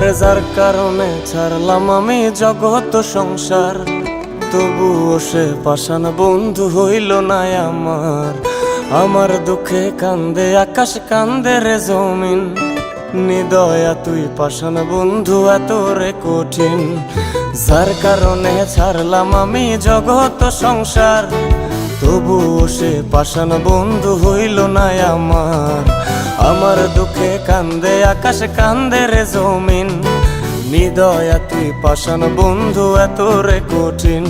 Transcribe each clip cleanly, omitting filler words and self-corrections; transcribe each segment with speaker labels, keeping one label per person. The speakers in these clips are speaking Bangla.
Speaker 1: আরে যার কারণে ছাড়লাম আমি জগৎ সংসার, তবুও সে পাষাণ বন্ধু হইল না আমার। আমার দুঃখে কান্দে আকাশ, কান্দে রে জমিন, নিদয়া তুই পাষাণ বন্ধু এত রে কঠিন। যার কারণে ছাড়লাম আমি জগৎ সংসার, তবুও সে পাষাণ বন্ধু হইল না আমার। আমার দুঃখে কান্দে আকাশ, কান্দে রে জমিন, নিদয়া তুই পাষাণ বন্ধু এত রে কঠিন।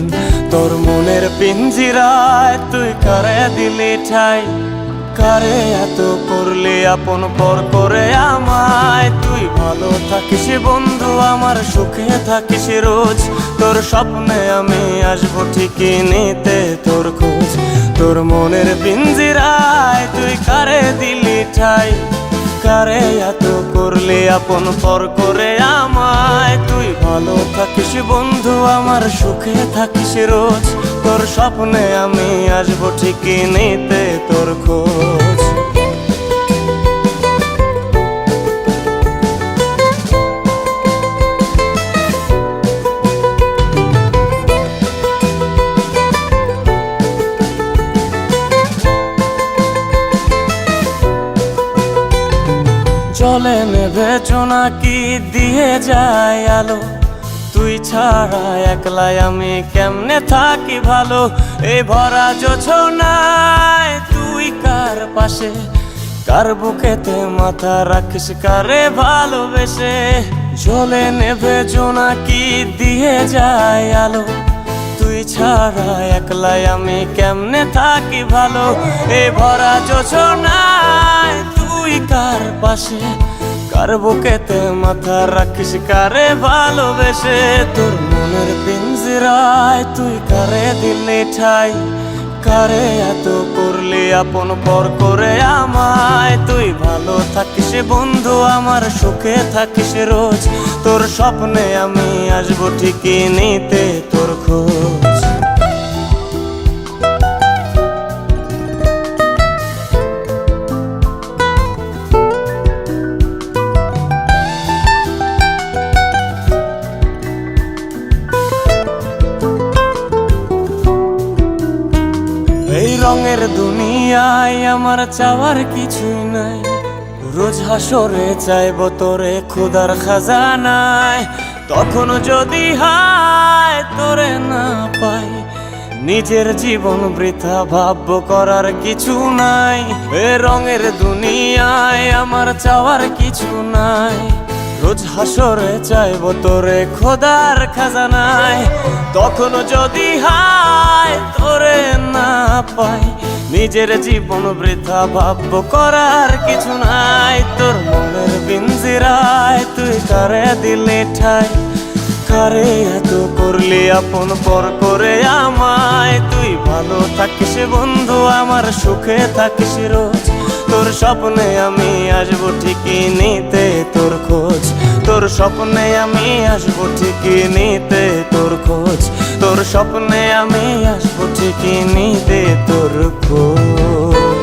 Speaker 1: তোর মনের পিঞ্জিরায় তুই কারে দিলি ঠাই, কারে এত করলি আপন পর করে আমায়। তুই ভালো থাকিস বন্ধু আমার, সুখে থাকিস রোজ, তোর স্বপ্নে আমি আসবো ঠিকই নিতে তোর খোঁজ। তোর মনের পিঞ্জিরায় তুই কারে দিলি ঠাই, কারে এত করলি আপন পর করে আমায়। তুই ভালো থাকিস বন্ধু আমার, সুখে থাকিস রোজ, তোর স্বপ্নে আমি আসবো ঠিকই নিতে তোর খোঁজ। জলে নেভে জোনাকি দিয়ে যায় আলো, তুই ছাড়া একলাই আমি কেমনে থাকি ভালো। এই ভরা জোছনায় তুই কার পাশে, কার বুকেতে মাথা রাখিস কারে ভালোবেসে। জলে নেভে জোনাকি দিয়ে যায় আলো, তুই ছাড়া একলাই আমি কেমনে থাকি ভালো। এই ভরা জোছনায় তুই কার পাশে, কার বুকেতে মাথা রাখিস কারে ভালোবেসে। তোর মনের পিঞ্জিরায় তুই কারে দিলি ঠাই, কারে এত করলি আপন পর করে আমায়। তুই ভালো থাকিস বন্ধু আমার, সুখে থাকিস রোজ, তোর স্বপ্নে আমি আসবো ঠিকই নিতে তোর খোঁজ। এই রঙের দুনিয়ায় আমার চাওয়ার কিছুই নাই, রোজ হাসরে চাইব তোরে খোদার খাজানায়। তখন যদি হায় তোরে না পাই, নিজের জীবন বৃথা ভাবব করার কিছু নাই। এ রঙের দুনিয়ায় আমার চাওয়ার কিছু নাই, রোজ হাসরে চাইব তোরে খোদার খাজানায়। তখন যদি হায় তোরে না পাই, নিজের জীবন বৃথা ভাবব করার কিছু নাই। তোর মনের পিঞ্জিরায় তুই কারে দিলি ঠাই, কারে এত করলি আপন পর করে আমায়। তুই ভালো থাকিস বন্ধু আমার, সুখে থাকিস রোজ, তোর স্বপ্নে আমি আসবো ঠিকই নিতে তোর খোঁজ। তোর স্বপ্নে আমি আসবো ঠিকই নিতে তোর খোঁজ, তোর স্বপ্নে আমি আসবো ঠিকই নিতে তোর খোঁজ।